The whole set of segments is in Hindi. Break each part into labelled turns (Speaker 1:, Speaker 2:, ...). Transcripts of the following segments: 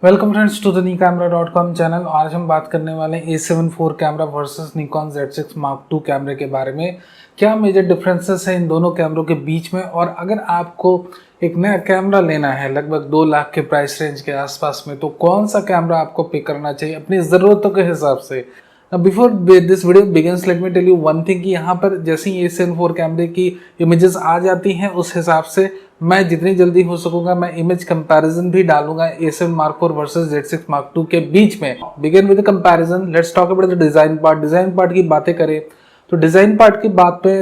Speaker 1: वेलकम फ्रेंड्स टू द नीकैमरा.com चैनल। आज हम बात करने वाले हैं A7 IV camera versus Nikon Z6 Mark II कैमरे के बारे में। क्या मेजर डिफरेंसेस हैं इन दोनों कैमरों के बीच में, और अगर आपको एक नया कैमरा लेना है लगभग 2 लाख के प्राइस रेंज के आसपास में, तो कौन सा कैमरा आपको पिक करना चाहिए अपनी ज़रूरतों के हिसाब से। Before this video begins let me tell you one thing कि यहाँ पर जैसे ही A7 IV कैमरे की इमेजेस आ जाती हैं उस हिसाब से मैं जितनी जल्दी हो सकूंगा मैं इमेज कंपैरिजन भी डालूंगा A7 Mark IV versus Z6 Mark II के बीच में। Begin with comparison, let's talk about the design part. Design part की बातें करें तो डिजाइन पार्ट की बात पे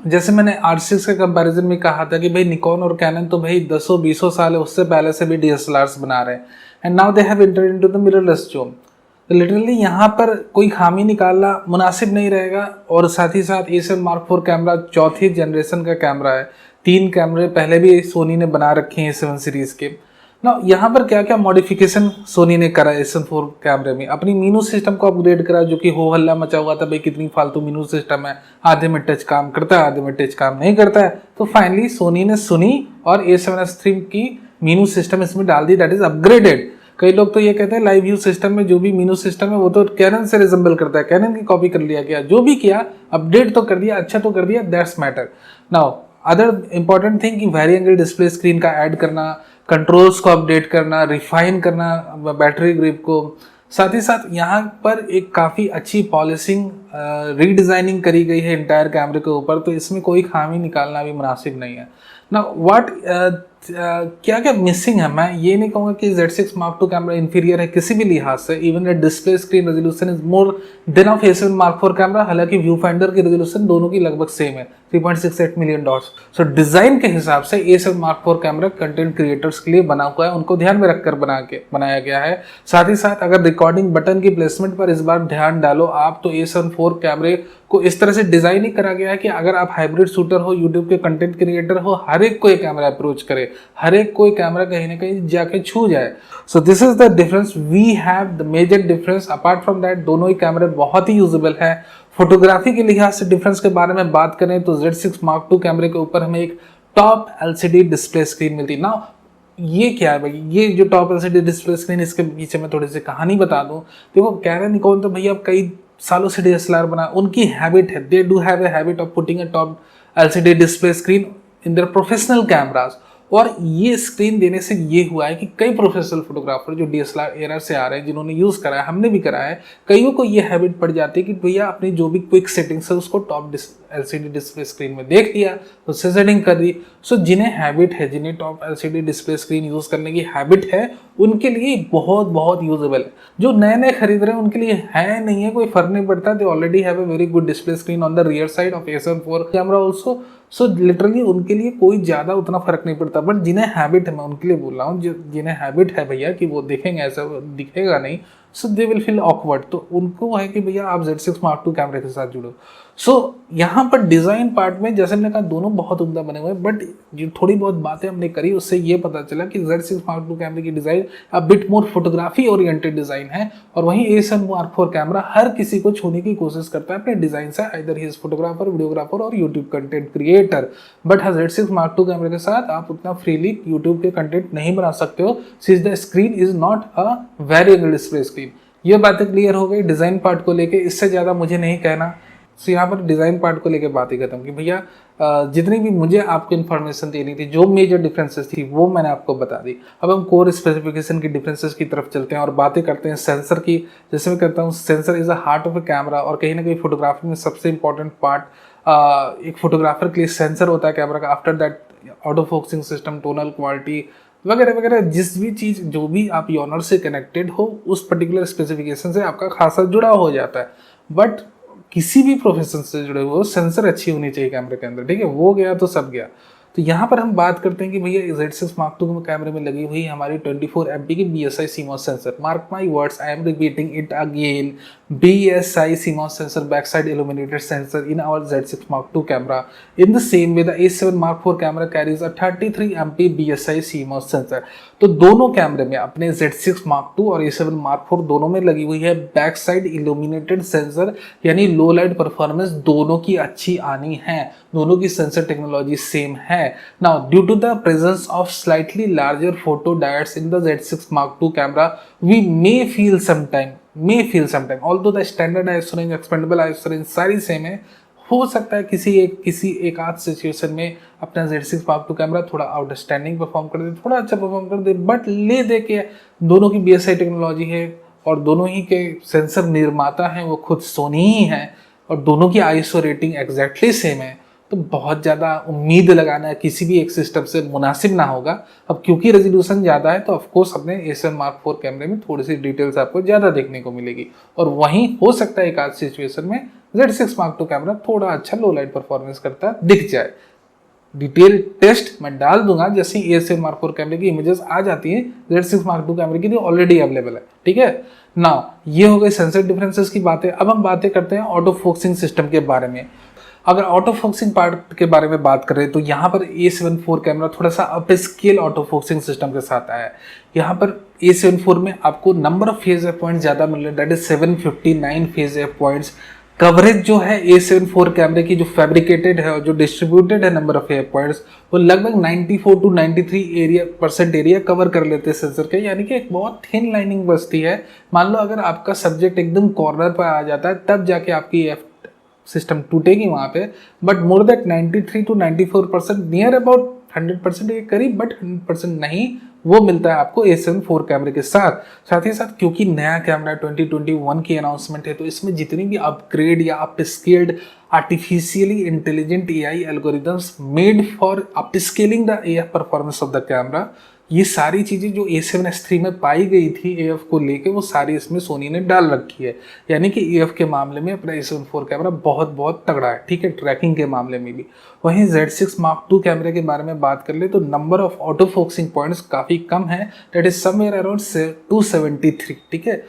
Speaker 1: जैसे मैंने R6 के कंपैरिजन में कहा था कि भाई निकॉन और कैनन तो भाई 10-20 साल है, उससे पहले से भी DSLRs बना रहे हैं and now they have entered into the mirrorless zone. तो लिटरली यहाँ पर कोई खामी निकालना मुनासिब नहीं रहेगा। और साथ ही साथ A7 Mark IV कैमरा चौथी जनरेशन का कैमरा है। 3 कैमरे पहले भी सोनी ने बना रखे हैं A7 सीरीज के ना। यहाँ पर क्या क्या मॉडिफिकेशन सोनी ने करा A7 IV कैमरे में, अपनी मीनू सिस्टम को अपग्रेड करा जो कि हो हल्ला मचा हुआ था भाई कितनी फालतू मीनू सिस्टम है, आधे में टच काम करता है आधे में टच काम नहीं करता है। तो फाइनली सोनी ने सुनी और A7S III की मीनू सिस्टम इसमें डाल दी, दैट इज अपग्रेडेड। कई लोग तो ये कहते हैं लाइव व्यू सिस्टम में जो भी मीनू सिस्टम है वो तो कैनन से रिजेंबल करता है, कैनन की कॉपी कर लिया गया। जो भी किया अपडेट तो कर दिया, अच्छा तो कर दिया, that's matter. Now other important thing कि वेरी एंगल डिस्प्ले स्क्रीन का ऐड करना, कंट्रोल्स को अपडेट करना, रिफाइन करना बैटरी ग्रिप को। साथ ही साथ यहाँ पर एक काफ़ी अच्छी पॉलिशिंग रीडिज़ाइनिंग करी गई है इंटायर कैमरे के ऊपर, तो इसमें कोई खामी निकालना भी मुनासिब नहीं है ना। व्हाट क्या क्या मिसिंग है, मैं ये नहीं कहूँगा कि Z6 Mark II camera inferior है किसी भी लिहाज से। Even the display screen resolution is more than of A7 Mark IV camera, हालांकि व्यू फाइंडर की रेजोल्यूशन दोनों की लगभग सेम है, 3.68 मिलियन डॉट्स। सो डिजाइन के हिसाब से A7 Mark IV camera content creators के लिए बना हुआ है, उनको ध्यान में रखकर बनाया गया है। साथ ही साथ अगर रिकॉर्डिंग बटन की प्लेसमेंट पर इस बार ध्यान डालो आप, तो A7 IV कैमरे को इस तरह से डिजाइन ही करा गया है कि अगर आप हाइब्रिड शूटर हो, यूट्यूब के कंटेंट क्रिएटर हो, हर एक को ये कैमरा अप्रोच करे, हर एक कोई कैमरा कहीं ना कहीं जाके छू जाए। So this is the difference, we have the major difference. Apart from that दोनों ही कैमरे बहुत ही यूजेबल है। फोटोग्राफी के लिहाज से डिफरेंस के बारे में बात करें तो Z6 Mark II कैमरे के ऊपर हमें एक टॉप LCD डिस्प्ले स्क्रीन मिलती है ना। ये क्या है भाई, ये जो टॉप LCD डिस्प्ले स्क्रीन, इसके पीछे मैं थोड़ी सी कहानी बता दूं। देखो कैनन निकॉन तो भैया कई सालों से DSLR बना, उनकी हैबिट है, they do have a habit of putting a top LCD display screen in their professional cameras. और ये स्क्रीन देने से ये हुआ है कि कई प्रोफेशनल फोटोग्राफर जो DSLR एरा से आ रहे हैं, जिन्होंने यूज़ करा है, हमने भी करा है, कईयों को ये हैबिट पड़ जाती है कि भैया अपनी जो भी क्विक सेटिंग्स है उसको टॉप LCD डिस्प्ले स्क्रीन में देख लिया, उससे सेटिंग कर दी। सो जिन्हें हैबिट है, जिन्हें top LCD display screen use करने की हैबिट है, उनके लिए बहुत बहुत यूजेबल है। जो नए नए खरीद रहे हैं उनके लिए है नहीं है, कोई फर्क नहीं पड़ता, they already have a very good display screen on the rear side of A7 IV camera also. So literally उनके लिए कोई ज़्यादा उतना फर्क नहीं पड़ता। बट जिन्हें हैबिट है, मैं उनके लिए बोल रहा हूँ, जिन्हें हैबिट है भैया कि वो देखेंगे ऐसा दिखेगा नहीं, सो दे विल फील ऑकवर्ड, तो उनको है कि भैया आप Z6 Mark II कैमरे के साथ जुड़ो। सो यहाँ पर डिज़ाइन पार्ट में जैसे मैंने कहा दोनों बहुत उम्दा बने हुए हैं, बट जो थोड़ी बहुत बातें हमने करी उससे ये पता चला कि Z6 Mark II कैमरे की design a bit more photography oriented design है, और वहीं A7 Mark IV कैमरा हर किसी को छूने की कोशिश करता है अपने डिज़ाइन से, either he is photographer, videographer और यूट्यूब कंटेंट क्रिएटर। बट हाँ Z6 Mark II कैमरे के साथ आप उतना फ्रीली यूट्यूब के कंटेंट नहीं बना सकते हो, since the screen is not a variable display screen. ये बातें क्लियर हो गई डिज़ाइन पार्ट को लेके, इससे ज़्यादा मुझे नहीं कहना। सो यहाँ पर डिज़ाइन पार्ट को लेके बात ही खत्म कि भैया जितनी भी मुझे आपको इन्फॉर्मेशन देनी थी, जो मेजर डिफरेंसेस थी वो मैंने आपको बता दी। अब हम कोर स्पेसिफिकेशन की डिफरेंसेस की तरफ चलते हैं और बातें करते हैं सेंसर की। जैसे मैं कहता हूँ sensor is a heart of a camera, और कहीं ना कहीं फोटोग्राफी में सबसे इंपॉर्टेंट पार्ट एक फोटोग्राफर के लिए सेंसर होता है कैमरा का। After that auto focusing system, tonal quality वगैरह वगैरह, जिस भी चीज़ जो भी आप योनर से कनेक्टेड हो उस पर्टिकुलर स्पेसिफिकेशन से आपका खासा जुड़ा हो जाता है। बट किसी भी प्रोफेशन से जुड़े हुए सेंसर अच्छी होनी चाहिए कैमरे के अंदर, ठीक है, वो गया तो सब गया। तो यहाँ पर हम बात करते हैं कि भैया Z6 Mark II कैमरे में लगी हुई हमारी 24 MP की BSI CMOS sensor. Mark my words, I am repeating it again, BSI CMOS sensor backside illuminated sensor in our Z6 Mark II camera. In the same way, the A7 Mark IV camera carries a 33 MP BSI CMOS sensor. तो दोनों कैमरे में अपने Z6 Mark II और A7 Mark IV दोनों में लगी हुई है बैक साइड इल्यूमिनेटेड सेंसर, यानी लो लाइट परफॉर्मेंस दोनों की अच्छी आनी है, दोनों की सेंसर टेक्नोलॉजी सेम है. Now due to the presence of slightly larger photo diodes in the Z6 Mark II camera, we may feel sometime although the standard ISO range, expandable ISO range सारी सेम है, हो सकता है किसी एक आध सिचुएशन में अपना Z6 Mark II कैमरा थोड़ा आउटस्टैंडिंग परफॉर्म कर दे, थोड़ा अच्छा परफॉर्म कर दे, बट ले दे के दोनों की BSI टेक्नोलॉजी है और दोनों ही के सेंसर निर्माता हैं वो खुद सोनी ही है और दोनों की आईएसओ रेटिंग एग्जैक्टली सेम है. तो बहुत ज़्यादा उम्मीद लगाना किसी भी एक सिस्टम से मुनासिब ना होगा. अब क्योंकि रेजोल्यूशन ज़्यादा है तो ऑफकोर्स अपने A7 Mark IV कैमरे में थोड़ी सी डिटेल्स आपको ज़्यादा देखने को मिलेगी और वहीं हो सकता है एक आध सिचुएशन में Z6 Mark II कैमरा थोड़ा अच्छा लो लाइट परफॉर्मेंस करता दिख जाए. डिटेल टेस्ट मैं डाल दूंगा जैसे A7 Mark IV कैमरे की इमेजेस आ जाती हैं Z6 Mark II कैमरे की, जो ऑलरेडी अवेलेबल है. ठीक है ना, ये हो गई सेंसर डिफरेंसेस की बातें. अब हम बातें करते हैं ऑटो फोकसिंग सिस्टम के बारे में. अगर ऑटो फोकसिंग पार्ट के बारे में बात करें तो यहाँ पर A7 IV कैमरा थोड़ा सा up scale auto focusing system के साथ आया है. यहाँ पर A7 IV में आपको number of phase F point ज़्यादा मिल रहे हैं, that is 759 phase F points. Coverage जो है A7 IV कैमरे की जो फैब्रिकेटेड है और जो डिस्ट्रीब्यूटेड है नंबर ऑफ एफ पॉइंट्स, वो लगभग 94 to 93% एरिया कवर कर लेते हैं सेंसर के, यानी कि एक बहुत थिन लाइनिंग बचती है. मान लो अगर आपका सब्जेक्ट एकदम कॉर्नर पर आ जाता है तब जाके आपकी एफ सिस्टम टूटेगी वहां पे, but more that 93 to 94%, near about 100% के करीब बट 100% नहीं, वो मिलता है आपको A7 IV कैमरे के साथ ही साथ. क्योंकि नया कैमरा 2021 की अनाउंसमेंट है तो इसमें जितनी भी अपग्रेड या upscaled artificially intelligent AI algorithms made for upscaling the AF performance of the camera, ये सारी चीज़ें जो A7S III में पाई गई थी AF को लेके वो सारी इसमें सोनी ने डाल रखी है. यानी कि AF के मामले में अपना A7 IV कैमरा बहुत बहुत तगड़ा है. ठीक है, ट्रैकिंग के मामले में भी. वहीं Z6 Mark II कैमरे के बारे में बात कर ले तो number of auto focusing points काफ़ी कम है, दैट इज समवेयर अराउंड 273. ठीक है,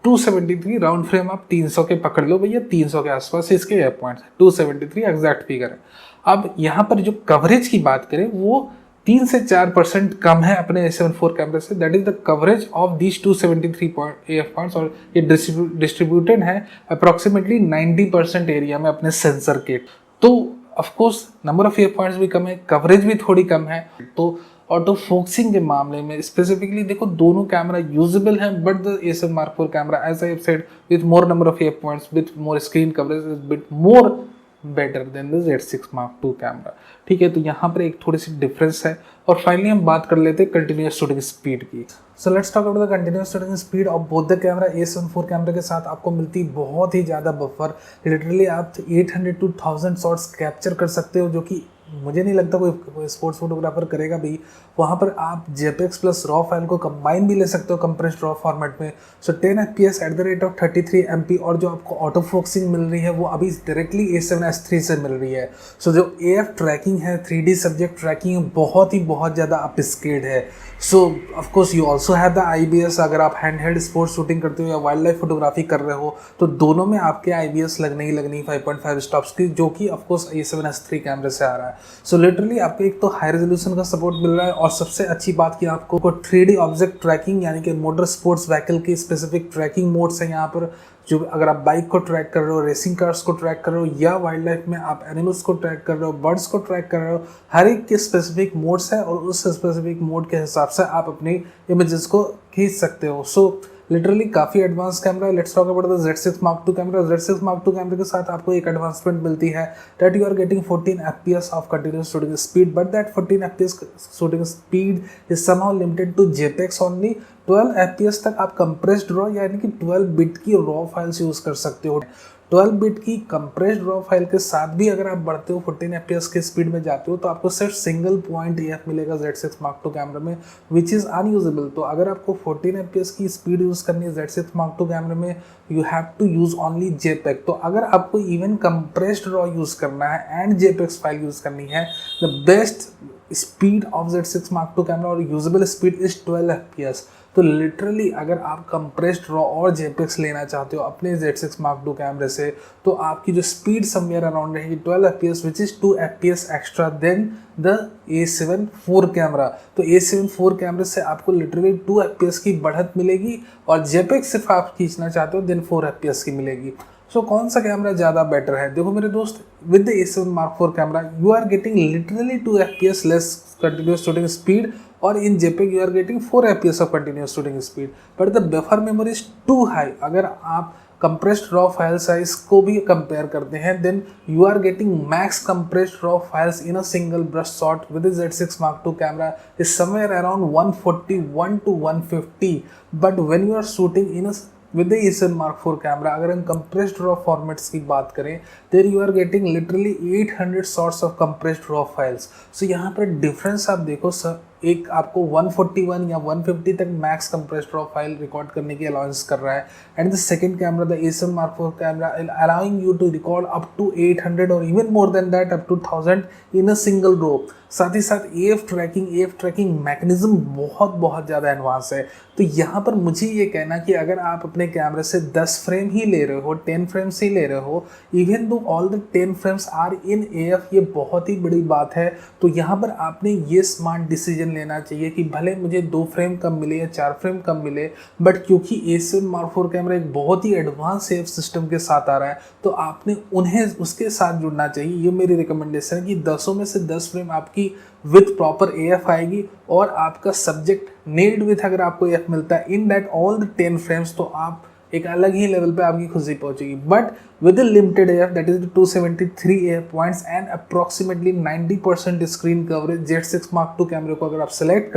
Speaker 1: 273 राउंड फ्रेम आप 300 के पकड़ लो भैया, 300 के आसपास इसके एफ पॉइंट्स, 273 एग्जैक्ट फिगर है. अब यहाँ पर जो कवरेज की बात करें वो 3 से 4% कम है अपने A7 IV कैमरे से, that is the coverage of this 273 AF points, और ये डिस्ट्रीब्यूटेड है अप्रॉक्सीमेटली 90% एरिया में अपने सेंसर के. तो of course number of AF points भी कम है, कवरेज भी थोड़ी कम है. तो ऑटो फोकसिंग के मामले में स्पेसिफिकली देखो दोनों कैमरा यूजेबल हैं, but the A7 Mark IV camera as I have said with more number of AF points with more screen coverage is bit more better than the Z6 Mark II camera. ठीक है, तो यहाँ पर एक थोड़ी सी डिफरेंस है. और फाइनली हम बात कर लेते हैं कंटिन्यूअस शूटिंग स्पीड की. So let's talk about the continuous shooting speed of both the camera. A7 IV कैमरे के साथ आपको मिलती बहुत ही ज़्यादा बफर, लिटरली आप 800 to 1000 शॉट्स कैप्चर कर सकते हो, जो कि मुझे नहीं लगता कोई स्पोर्ट्स फोटोग्राफर करेगा भी. वहाँ पर आप JPEG प्लस रॉ फाइल को कंबाइन भी ले सकते हो कंप्रेस्ड रॉ फॉर्मेट में. सो 10 FPS at the rate of 33 MP, और जो आपको ऑटो फोकसिंग मिल रही है वो अभी डायरेक्टली A7S III से मिल रही है. सो जो AF ट्रैकिंग है, 3D सब्जेक्ट ट्रैकिंग बहुत ज़्यादा अपस्केल्ड है. So of course you also have the IBS. अगर आप हैंड हेल्ड स्पोर्ट्स शूटिंग करते हो या वाइल्ड लाइफ फोटोग्राफी कर रहे हो तो दोनों में आपके IBS लगने ही लगनी 5.5 स्टॉप्स की, जो कि ऑफकोर्स A7S III कैमरे से आ रहा है. सो लिटरली आपको एक तो हाई रेजोल्यूशन का सपोर्ट मिल रहा है, और सबसे अच्छी बात कि आपको 3D ऑब्जेक्ट ट्रैकिंग यानी कि मोटर स्पोर्ट्स व्हीकल की स्पेसिफिक ट्रैकिंग मोड्स हैं यहाँ पर. जो अगर आप बाइक को ट्रैक कर रहे हो, रेसिंग कार्स को ट्रैक कर रहे हो, या वाइल्ड लाइफ में आप एनिमल्स को ट्रैक कर रहे हो, बर्ड्स को ट्रैक कर रहे हो, हर एक के स्पेसिफिक मोड्स है और उस स्पेसिफिक मोड के हिसाब से आप अपनी इमेजेस को खींच सकते हो. सो लिटरली काफ़ी एडवांस कैमरा है. Let's talk about the Z6 Mark II camera. Z6 Mark II कैमरे के साथ आपको एक एडवांसमेंट मिलती है, that you are getting 14 FPS of continuous shooting speed, but that 14 FPS shooting speed is somehow limited to JPEGs only. 12 FPS तक आप कंप्रेस्ड रॉ यानी कि 12 बिट की रॉ फाइल्स यूज़ कर सकते हो. 12 बिट की कंप्रेस्ड रॉ फाइल के साथ भी अगर आप बढ़ते हो 14 FPS की स्पीड में जाते हो तो आपको सिर्फ सिंगल पॉइंट AF मिलेगा Z6 Mark II कैमरे में, विच इज़ अनयूजेबल. तो अगर आपको 14 FPS की स्पीड यूज़ करनी है Z6 Mark II कैमरे में, you have to use only JPEG. तो अगर आपको इवन कंप्रेस्ड रॉ यूज़ करना है एंड JPEG फाइल यूज़ करनी है, the best speed of Z6 Mark II camera और यूजेबल स्पीड इज 12 FPS। तो लिटरली अगर आप कंप्रेस्ड रॉ और JPEGs लेना चाहते हो अपने Z6 Mark II कैमरे से, तो आपकी जो स्पीड समवेयर अराउंड रहेगी 12 FPS, which is 2 FPS extra than the A7 IV camera. तो A7 IV कैमरे से आपको लिटरली 2 FPS की बढ़त मिलेगी, और JPEG सिर्फ आप खींचना चाहते हो देन 4 FPS की मिलेगी। सो कौन सा कैमरा ज़्यादा बेटर है? देखो मेरे दोस्त, with the A7 Mark IV camera you are getting literally 2 FPS less continuous shooting speed, और इन JPEG you are getting 4 FPS of continuous shooting speed, but the buffer memory is too high। अगर आप compressed raw file size को भी कंपेयर करते हैं, then you are getting max compressed raw files in a single brush shot with the Z6 Mark II camera is somewhere around 141 to 150, but when you are shooting in a with the A7 Mark IV camera, अगर हम compressed raw formats की बात करें, then you are getting literally 800 shots of compressed raw files। so यहाँ पर डिफरेंस आप देखो सर, एक आपको 141 या 150 तक max compressed raw file record करने की अलाउंस कर रहा है, and the second camera the A7 Mark IV camera allowing you to record up to 800 और even more than that up to 1000 in a single row. साथ ही साथ AF ट्रैकिंग मैकेनिज्म बहुत ज़्यादा एडवांस है। तो यहाँ पर मुझे ये कहना कि अगर आप अपने कैमरे से 10 फ्रेम ही ले रहे हो, 10 फ्रेम्स ही ले रहे हो, even though all the 10 frames are in AF, ये बहुत ही बड़ी बात है। तो यहाँ पर आपने ये स्मार्ट डिसीजन लेना चाहिए कि भले मुझे 2 फ्रेम कम मिले या 4 फ्रेम कम मिले, बट क्योंकि A7 Mark IV कैमरा एक बहुत ही एडवांस AF सिस्टम के साथ आ रहा है, तो आपने उन्हें उसके साथ जुड़ना चाहिए। ये मेरी रिकमेंडेशन है कि 10 में से 10 फ्रेम आपकी विथ प्रॉपर AF आएगी, और आपका सब्जेक्ट नेल्ड विथ अगर आपको AF मिलता है in that all the 10 frames, तो आप एक अलग ही लेवल पे आपकी खुशी पहुंचेगी। But with limited AF that is 273 AF points and approximately 90% screen coverage Z6 Mark II कैमरे को अगर आप सेलेक्ट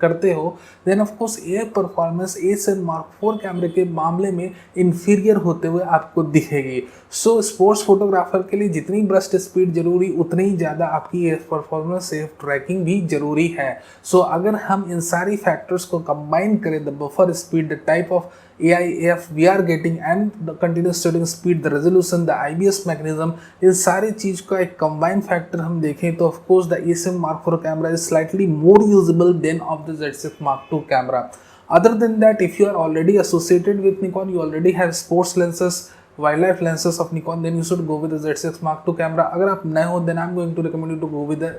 Speaker 1: करते हो, then of course AF performance A7 Mark IV कैमरे के मामले में इंफीरियर होते हुए आपको दिखेगी। सो स्पोर्ट्स फोटोग्राफर के लिए जितनी ब्रस्ट स्पीड जरूरी, उतनी ही ज़्यादा आपकी AF परफॉर्मेंस, AF ट्रैकिंग भी जरूरी है। सो अगर हम इन सारी फैक्टर्स को कंबाइन करें, the buffer speed, the type of AF we are getting and the continuous shooting speed, the resolution, the IBS mechanism, इन सारी चीज का एक कंबाइन फैक्टर हम देखें तो of course the A7 Mark IV camera is slightly more usable than of the Z6 Mark II camera. Other than that, if you are already associated with Nikon, you already have sports lenses, wildlife lenses of Nikon, then you should go with the Z6 Mark II camera. अगर आप नए हो, then I'm going to recommend you to go with the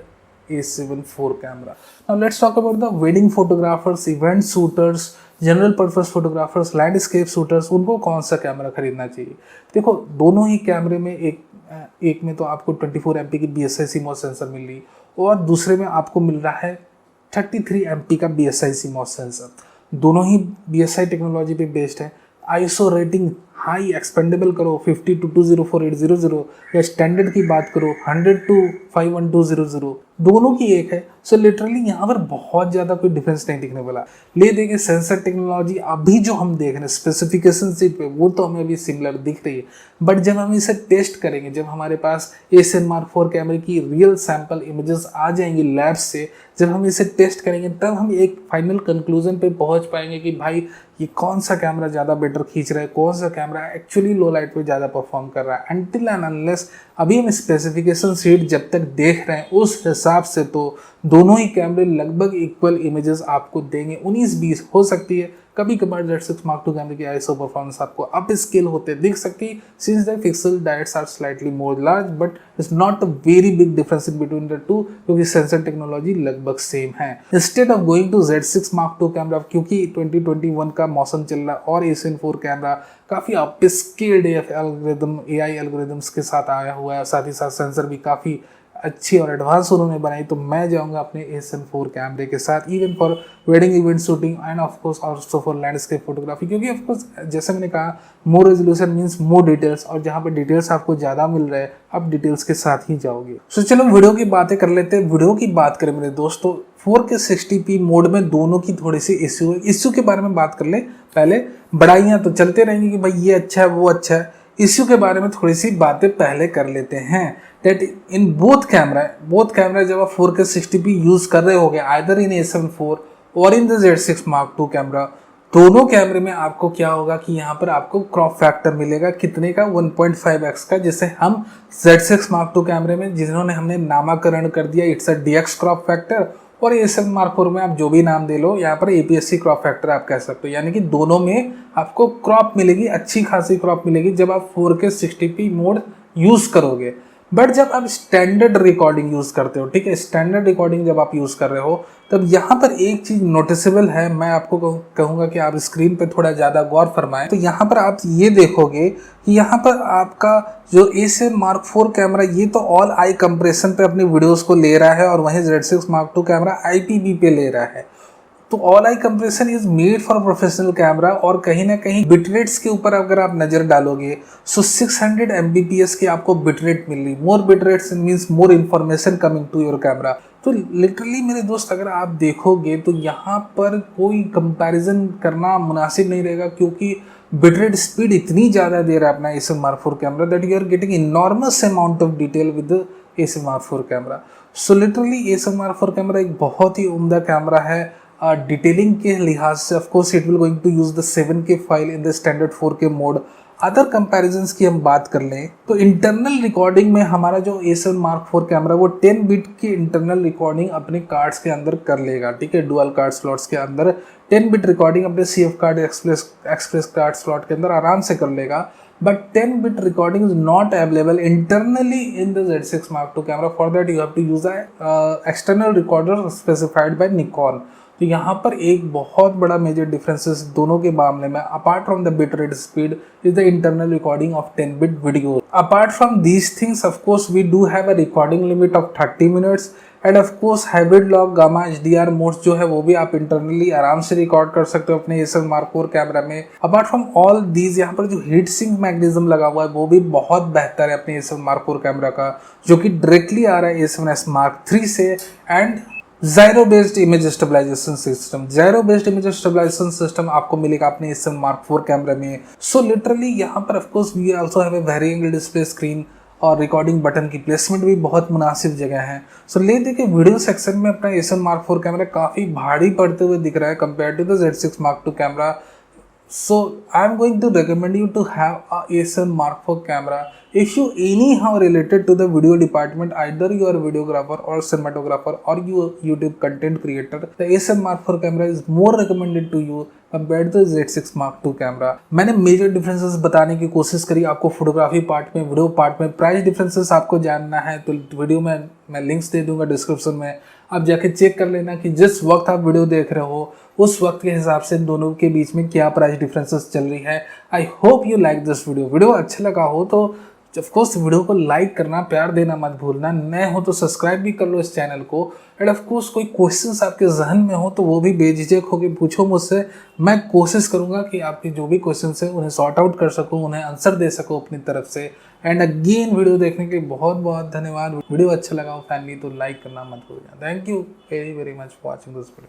Speaker 1: A7 IV camera. Now let's talk about the wedding photographers, event shooters, general purpose photographers, landscape shooters, उनको कौन सा कैमरा खरीदना चाहिए? देखो दोनों ही कैमरे में एक में तो आपको 24 MP की BSI CMOS सेंसर मिल रही, और दूसरे में आपको मिल रहा है 33 MP का BSI CMOS सेंसर। दोनों ही BSI टेक्नोलॉजी पे बेस्ड है। ISO रेटिंग हाई एक्सपेंडेबल करो 50 to 204800, या स्टैंडर्ड की बात करो 100 to 51200, दोनों की एक है। सो लिटरली यहाँ पर बहुत ज़्यादा कोई डिफरेंस नहीं दिखने वाला। ले देखिए सेंसर टेक्नोलॉजी अभी जो हम देख रहे हैं स्पेसिफिकेशन सीट पे, वो तो हमें अभी सिमिलर दिख रही है, बट जब हम इसे टेस्ट करेंगे, जब हमारे पास A7 Mark IV कैमरे की रियल सैंपल इमेजेस आ जाएंगी लैब से, जब हम इसे टेस्ट करेंगे, तब हम एक फाइनल कंक्लूजन पे पहुंच पाएंगे कि भाई ये कौन सा कैमरा ज़्यादा बेटर खींच रहा है, कौन सा कैमरा एक्चुअली लो लाइट पे ज़्यादा परफॉर्म कर रहा है। अनटिल एंड अनलेस अभी हम स्पेसिफिकेशन शीट जब तक देख रहे हैं, उस हिसाब से तो दोनों ही कैमरे लगभग इक्वल इमेजेस आपको देंगे। 19-20 हो सकती है कभी कभार Z6 Mark II कैमरे की ISO परफॉर्मेंस आपको अप स्केल होते दिख सकती है, since the pixel directs are slightly more large, but it's not a very big difference between the two, क्योंकि सेंसर टेक्नोलॉजी लगभग सेम है। Instead of going to Z6 Mark II camera, क्योंकि 2021 का मौसम चल रहा है और A7 IV कैमरा काफ़ी up scaled algorithm, AI algorithms के साथ आया हुआ है, साथ ही साथ सेंसर भी काफ़ी अच्छी और एडवांस उन्होंने बनाई, तो मैं जाऊंगा अपने A7 IV कैमरे के साथ, even for wedding event shooting and of course also for landscape photography, क्योंकि ऑफ कोर्स जैसे मैंने कहा मोर रेजोल्यूशन मींस मोर डिटेल्स, और जहाँ पे डिटेल्स आपको ज़्यादा मिल रहे हैं आप डिटेल्स के साथ ही जाओगे। सो चलो वीडियो की बातें कर लेते हैं। वीडियो की बात करें मेरे दोस्तों, 4K 60p मोड में दोनों की थोड़ी सी इश्यू है। इश्यू के बारे में बात कर ले पहले, बड़ाइयाँ तो चलते रहेंगी कि भाई ये अच्छा है वो अच्छा है, इश्यू के बारे में थोड़ी सी बातें पहले कर लेते हैं। दैट इन बोथ कैमरा जब आप 4K 60p यूज कर रहे होगे आइदर इन A7 IV और इन the Z6 Mark II camera, दोनों कैमरे में आपको क्या होगा कि यहाँ पर आपको क्रॉप फैक्टर मिलेगा कितने का, 1.5x का, जिसे हम Z6 Mark II कैमरे में जिन्होंने हमने नामकरण कर दिया it's a DX crop factor, और A7 Mark IV में आप जो भी नाम दे लो, यहाँ पर APS-C क्रॉप फैक्टर आप कह सकते हो। यानी कि दोनों में आपको क्रॉप मिलेगी, अच्छी खासी क्रॉप मिलेगी जब आप 4K 60p मोड यूज करोगे। बट जब आप स्टैंडर्ड रिकॉर्डिंग यूज करते हो, ठीक है, स्टैंडर्ड रिकॉर्डिंग जब आप यूज कर रहे हो, तब यहाँ पर एक चीज नोटिसेबल है, मैं आपको कहूंगा कि आप स्क्रीन पे थोड़ा ज्यादा गौर फरमाएं। तो यहाँ पर आप ये देखोगे कि यहाँ पर आपका जो A7 Mark IV कैमरा, ये तो ऑल आई कंप्रेशन पे अपनी वीडियोस को ले रहा है, और वहीं Z6 Mark II camera IPV पे ले रहा है। तो all I compression is made for professional camera, और कहीं ना कहीं बिटरेट्स के ऊपर अगर आप नजर डालोगे सो 600 Mbps की आपको बिटरेट मिल रही। More bitrates means more information coming to your camera. तो लिटरली मेरे दोस्त अगर आप देखोगे तो यहाँ पर कोई कंपैरिजन करना मुनासिब नहीं रहेगा, क्योंकि बिटरेट स्पीड इतनी ज़्यादा दे रहा है अपना A7 Mark IV camera that you are getting enormous amount of detail with A7 Mark IV camera. So literally A7 Mark IV camera एक बहुत ही उम्दा कैमरा है डिटेलिंग के लिहाज से। Of course it will going to use the 7K file in the standard 4K mode. Other comparisons की हम बात कर लें तो इंटरनल रिकॉर्डिंग में हमारा जो A7 Mark IV कैमरा वो 10 बिट की इंटरनल रिकॉर्डिंग अपने कार्ड्स के अंदर कर लेगा, ठीक है, डुअल कार्ड स्लॉट्स के अंदर 10 बिट रिकॉर्डिंग अपने CF card express card slot के अंदर आराम से कर लेगा। But 10 bit recording is not available internally in the Z6 Mark II camera. For that you have to use a external recorder specified by Nikon. तो यहाँ पर एक बहुत बड़ा मेजर डिफरेंसेस दोनों के मामले में, apart from the bit rate speed, is the internal recording of 10 bit video. Apart from these things of course we do have a recording limit of 30 minutes, and of course hybrid log gamma HDR modes जो है वो भी आप इंटरनली आराम से रिकॉर्ड कर सकते हो अपने A7 Mark IV कैमरा में। अपार्ट फ्रॉम ऑल दीज, यहाँ पर जो हीट सिंक मैकेनिज्म लगा हुआ है वो भी बहुत बेहतर है अपने A7 Mark IV कैमरा का, जो कि डायरेक्टली आ रहा है A7S Mark III से। And gyro based image stabilisation system, gyro based image stabilisation system आपको मिलेगा अपने A7 Mark IV कैमरा में। सो लिटरली यहाँ पर of course we also have a very angle display screen, और रिकॉर्डिंग बटन की प्लेसमेंट भी बहुत मुनासिब जगह है। सो ले देखिए वीडियो सेक्शन में अपना A7 Mark IV कैमरा काफ़ी भारी पड़ते हुए दिख रहा है compare to the Z6 Mark II camera. So I am going to recommend you to have a A7 Mark IV camera if you anyhow related to the video department, either you are a videographer or cinematographer or you YouTube content creator. The A7 Mark IV camera is more recommended to you compared to the Z6 Mark II camera. मैंने मेजर डिफरेंसेस बताने की कोशिश करी आपको फोटोग्राफी पार्ट में, वीडियो पार्ट में। प्राइस डिफरेंसेस आपको जानना है तो वीडियो में मैं लिंक्स दे दूंगा डिस्क्रिप्शन में, आप जाके चेक कर लेना कि जिस वक्त आप वीडियो देख रहे हो उस वक्त के हिसाब से दोनों के बीच में क्या प्राइस डिफरेंसेस चल रही है। I hope you like this video. Video अच्छा लगा हो तो ऑफकोर्स वीडियो को लाइक करना, प्यार देना मत भूलना। नए हो तो सब्सक्राइब भी कर लो इस चैनल को। एंड ऑफकोर्स कोई क्वेश्चंस आपके जहन में हो तो वो भी बेझिझक होकर पूछो मुझसे। मैं कोशिश करूंगा कि आपके जो भी क्वेश्चंस हैं उन्हें सॉर्ट आउट कर सकूं, उन्हें आंसर दे सकूं अपनी तरफ से। एंड अगेन वीडियो देखने के लिए बहुत बहुत धन्यवाद। वीडियो अच्छा लगा हो फैमिली तो लाइक करना मत भूलना। Thank you very very much for watching this video.